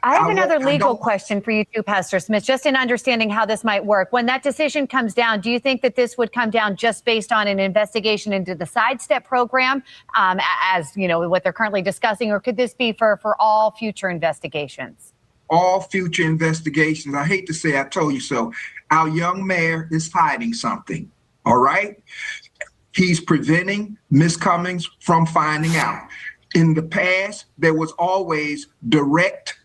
I have another legal question for you too, Pastor Smith, just in understanding how this might work. When that decision comes down, do you think that this would come down just based on an investigation into the sidestep program, as you know, what they're currently discussing, or could this be for all future investigations? All future investigations. I hate to say I told you so. Our young mayor is hiding something. All right. He's preventing Ms. Cummings from finding out. In the past, there was always direct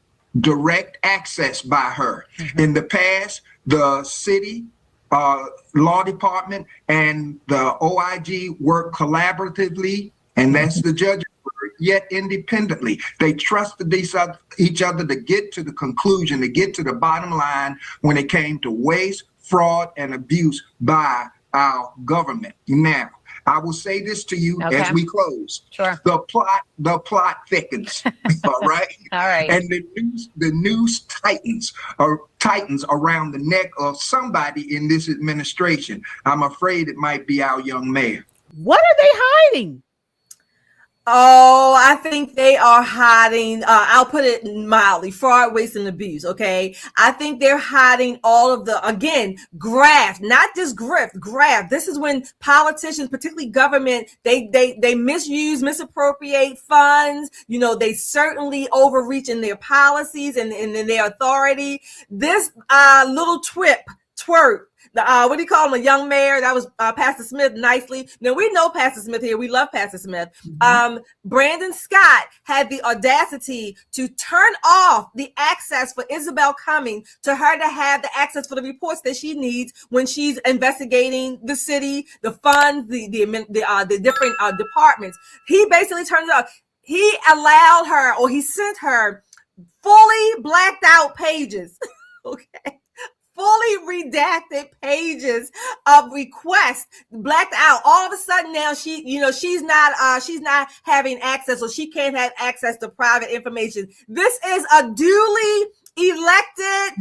access by her. Mm-hmm. In the past, the city law department and the OIG worked collaboratively, and that's the judge's word, yet independently. They trusted each other to get to the conclusion, to get to the bottom line when it came to waste, fraud, and abuse by our government. Now, I will say this to you as we close. Sure. The plot thickens. All right. All right. And the news tightens around the neck of somebody in this administration. I'm afraid it might be our young mayor. What are they hiding? Oh, I think they are hiding, I'll put it mildly, fraud, waste, and abuse, okay? I think they're hiding all of the, again, graft, not just grift, graft. This is when politicians, particularly government, they misuse, misappropriate funds. You know, they certainly overreach in their policies and in their authority. This little twerp, what do you call him? A young mayor. That was Pastor Smith nicely. Now, we know Pastor Smith here. We love Pastor Smith. Mm-hmm. Brandon Scott had the audacity to turn off the access for Isabel Cummings to her to have the access for the reports that she needs when she's investigating the city, the funds, the different departments. He basically turned it off. He allowed her, or he sent her fully blacked out pages. Okay. Fully redacted pages of requests blacked out. All of a sudden now she's not having access, or she can't have access to private information. This is a duly elected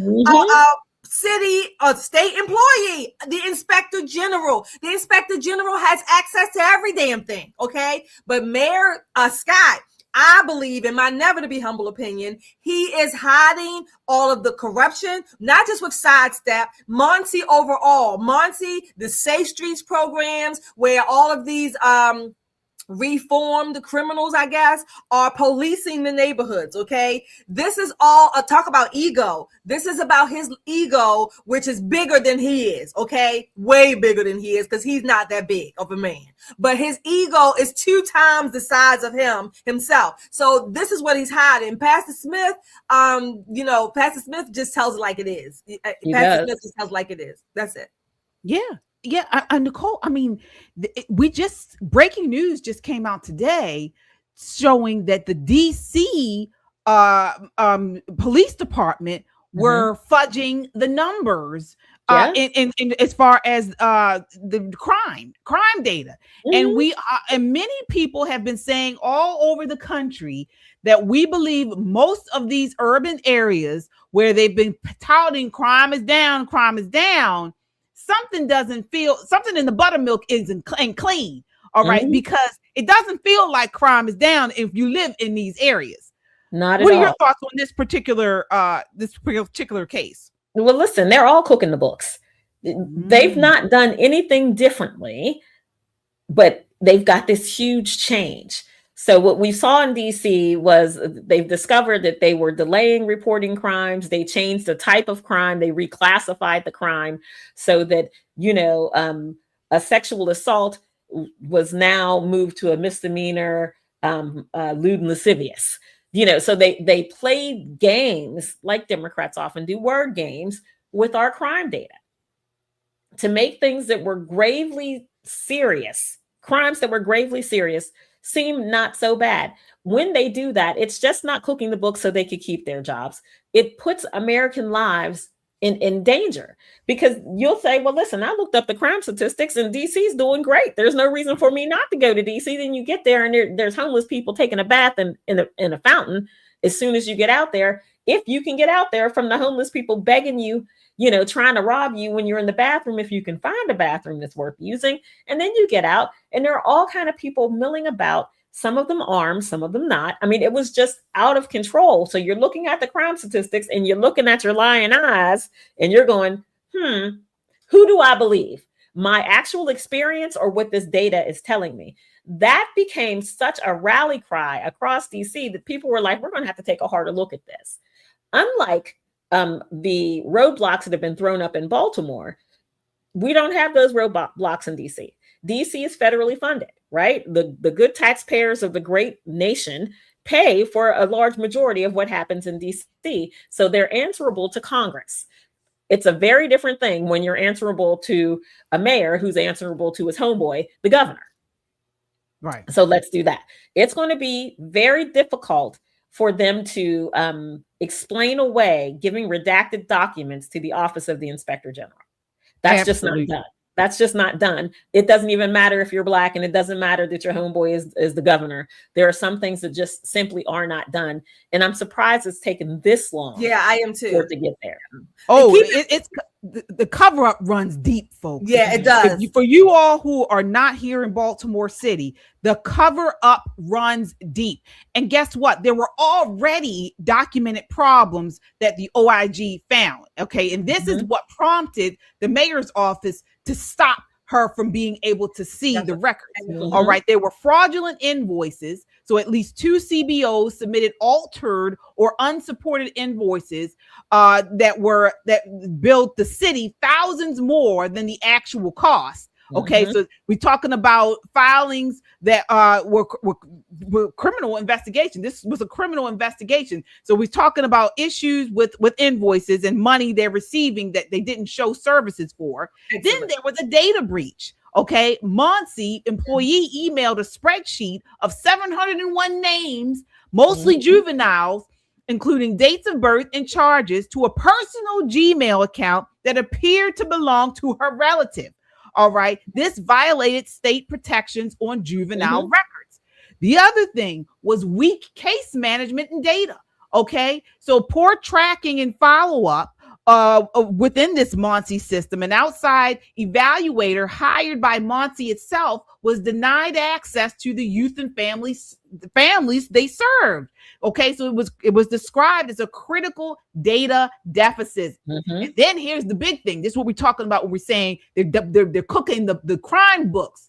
city or state employee, the inspector general. The inspector general has access to every damn thing. Okay. But Mayor Scott, I believe, in my never to be humble opinion, he is hiding all of the corruption, not just with sidestep, Muncie overall. Muncie, the Safe Streets programs, where all of these reformed criminals, I guess, are policing the neighborhoods, okay? This is all talk about ego. This is about his ego, which is bigger than he is, okay? Way bigger than he is, because he's not that big of a man. But his ego is 2 times the size of himself. So this is what he's hiding. Pastor Smith, Pastor Smith just tells it like it is. Pastor Smith just tells it like it is. That's it. Yeah. Yeah, Nicole, I mean, breaking news just came out today showing that the DC police department were fudging the numbers in as far as the crime data. And and many people have been saying all over the country that we believe most of these urban areas where they've been touting crime is down, something in the buttermilk isn't clean. All right. Because it doesn't feel like crime is down if you live in these areas. Not at all. What are your thoughts on this particular case? Well, listen, they're all cooking the books. They've not done anything differently, but they've got this huge change. So what we saw in DC was they've discovered that they were delaying reporting crimes. They changed the type of crime. They reclassified the crime so that, a sexual assault was now moved to a misdemeanor, lewd and lascivious. So they played games like Democrats often do, word games with our crime data to make things that were gravely serious, crimes that were gravely serious, seem not so bad. When they do that, it's just not cooking the books so they could keep their jobs. It puts American lives in danger, because you'll say, well, listen, I looked up the crime statistics and DC's doing great. There's no reason for me not to go to DC. Then you get there and there's homeless people taking a bath in a fountain as soon as you get out there. If you can get out there from the homeless people begging you, trying to rob you when you're in the bathroom, if you can find a bathroom that's worth using, and then you get out and there are all kind of people milling about Some of them armed, some of them not. I mean, it was just out of control. So you're looking at the crime statistics and you're looking at your lying eyes and you're going, who do I believe? My actual experience or what this data is telling me? That became such a rally cry across DC that people were like, we're going to have to take a harder look at this. Unlike the roadblocks that have been thrown up in Baltimore, we don't have those roadblocks in DC. DC is federally funded, right? The good taxpayers of the great nation pay for a large majority of what happens in DC. So they're answerable to Congress. It's a very different thing when you're answerable to a mayor who's answerable to his homeboy, the governor. Right. So let's do that. It's going to be very difficult for them to explain away giving redacted documents to the Office of the Inspector General. That's Absolutely. just not done. That's just not done. It doesn't even matter if you're Black, and it doesn't matter that your homeboy is the governor. There are some things that just simply are not done. And I'm surprised it's taken this long. Yeah, I am too. To get there. Oh, it's the cover up runs deep, folks. Yeah, it does. For you all who are not here in Baltimore City, the cover up runs deep. And guess what? There were already documented problems that the OIG found. Okay. And this is what prompted the mayor's office to stop her from being able to see the records. All right. There were fraudulent invoices. So at least 2 CBOs submitted altered or unsupported invoices that billed the city thousands more than the actual cost. Okay, so we're talking about filings that were criminal investigation. This was a criminal investigation. So we're talking about issues with invoices and money they're receiving that they didn't show services for. Excellent. Then there was a data breach. Okay, Muncie employee emailed a spreadsheet of 701 names, mostly juveniles, including dates of birth and charges, to a personal Gmail account that appeared to belong to her relative. All right. This violated state protections on juvenile records. The other thing was weak case management and data. Okay. So poor tracking and follow-up within this Muncie system. An outside evaluator hired by Muncie itself was denied access to the youth and families they served. Okay, so it was described as a critical data deficit. And then here's the big thing. This is what we're talking about when we're saying they're cooking the crime books.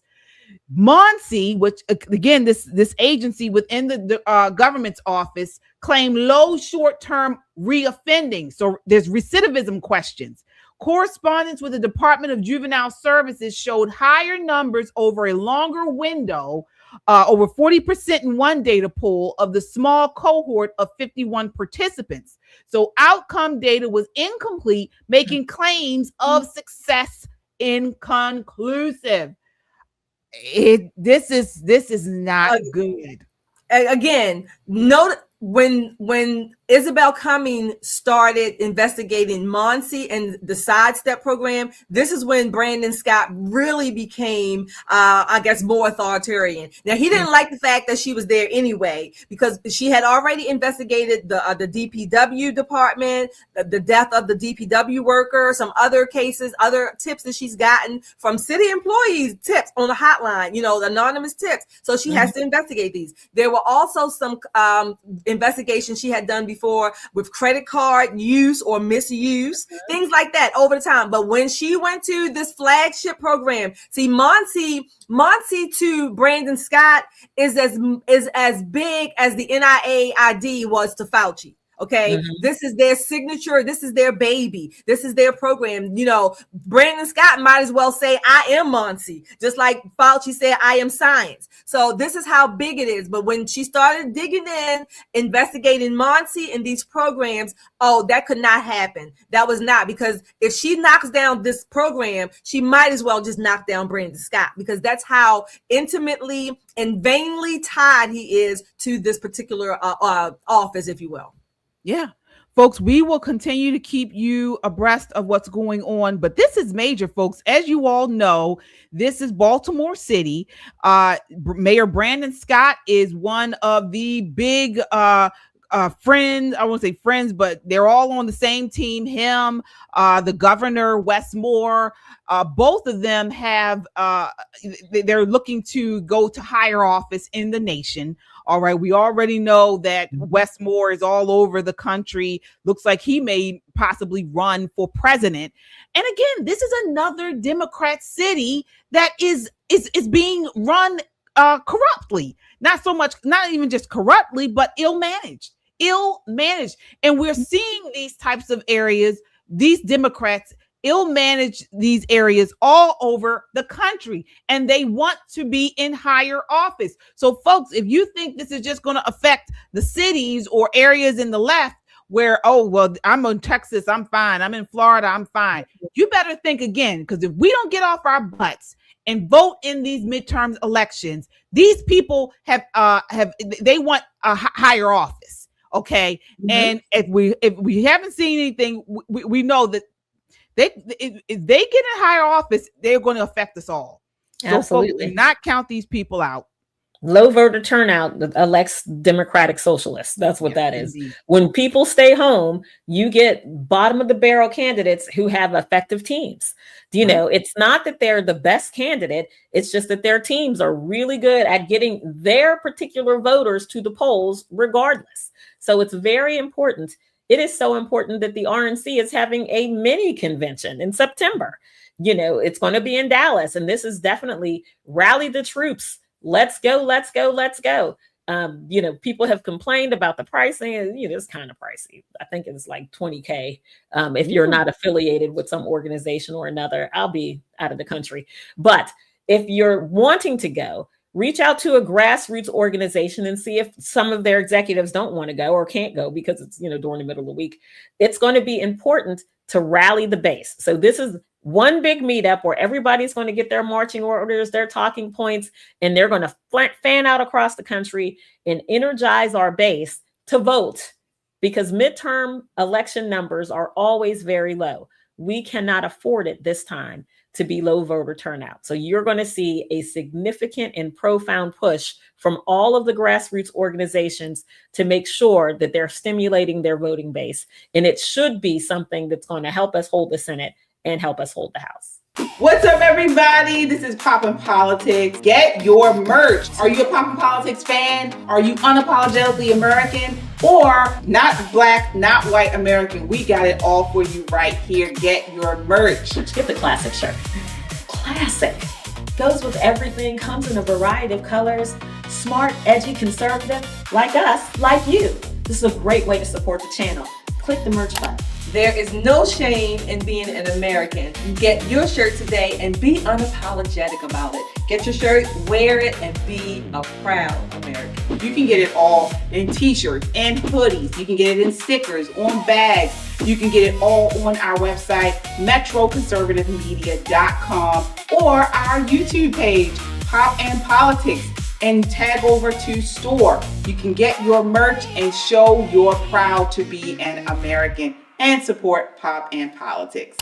Muncie, which again, this agency within the government's office, claimed low short-term reoffending. So there's recidivism questions. Correspondence with the Department of Juvenile Services showed higher numbers over a longer window, over 40% in one data pool of the small cohort of 51 participants. So outcome data was incomplete, making claims of success inconclusive. This is not good. Again, note when Isabel Cumming started investigating Muncie and the sidestep program, this is when Brandon Scott really became, I guess, more authoritarian. Now, he didn't like the fact that she was there anyway, because she had already investigated the DPW department, the death of the DPW worker, some other cases, other tips that she's gotten from city employees, tips on the hotline, the anonymous tips. So she has to investigate these. There were also some investigations she had done before with credit card use or misuse, things like that over time. But when she went to this flagship program, see, Muncie to Brandon Scott is as big as the NIAID was to Fauci. Okay, this is their signature. This is their baby. This is their program. Brandon Scott might as well say, I am Muncie, just like Fauci said, I am science. So this is how big it is. But when she started digging in, investigating Muncie and these programs, that could not happen. That was not, because if she knocks down this program, she might as well just knock down Brandon Scott, because that's how intimately and vainly tied he is to this particular office, if you will. Yeah, folks, we will continue to keep you abreast of what's going on, but this is major, folks. As you all know, this is Baltimore City. Mayor Brandon Scott is one of the big friends. I won't say friends, but they're all on the same team. Him, the governor, Westmore, both of them have, they're looking to go to higher office in the nation. All right. We already know that Westmore is all over the country. Looks like he may possibly run for president. And again, this is another Democrat city that is being run corruptly. Not even just corruptly, but ill-managed. And we're seeing these types of areas, these Democrats ill-manage these areas all over the country, and they want to be in higher office. So folks, if you think this is just going to affect the cities or areas in the left where, oh, well, I'm in Texas, I'm fine. I'm in Florida, I'm fine. You better think again, because if we don't get off our butts and vote in these midterm elections, these people they want a higher office. Okay. Mm-hmm. And if we haven't seen anything, we know that if they get in higher office, they're going to affect us all. So Absolutely. Folks, do not count these people out. Low voter turnout elects Democratic Socialists. That's what that is. Indeed. When people stay home, you get bottom of the barrel candidates who have effective teams. You know, it's not that they're the best candidate. It's just that their teams are really good at getting their particular voters to the polls regardless. So it's very important. It is so important that the RNC is having a mini convention in September. You know, it's going to be in Dallas, and this is definitely rally the troops. Let's go, let's go, let's go. You know, people have complained about the pricing. You know, it's kind of pricey. I think it's like $20K. If you're not affiliated with some organization or another, I'll be out of the country. But if you're wanting to go, reach out to a grassroots organization and see if some of their executives don't want to go or can't go because it's, you know, during the middle of the week. It's going to be important to rally the base. So this is one big meetup where everybody's going to get their marching orders, their talking points, and they're going to fan out across the country and energize our base to vote, because midterm election numbers are always very low. We cannot afford it this time to be low voter turnout. So you're going to see a significant and profound push from all of the grassroots organizations to make sure that they're stimulating their voting base. And it should be something that's going to help us hold the Senate and help us hold the House. What's up, everybody? This is Poppin' Politics. Get your merch. Are you a Poppin' Politics fan? Are you unapologetically American? Or not black, not white American? We got it all for you right here. Get your merch. Get the classic shirt. Classic. Goes with everything, comes in a variety of colors. Smart, edgy, conservative, like us, like you. This is a great way to support the channel. Click the merch button. There is no shame in being an American. Get your shirt today and be unapologetic about it. Get your shirt, wear it, and be a proud American. You can get it all in t-shirts and hoodies. You can get it in stickers, on bags. You can get it all on our website, metroconservativemedia.com, or our YouTube page, Pop and Politics, and tag over to store. You can get your merch and show you're proud to be an American and support Pop and Politics.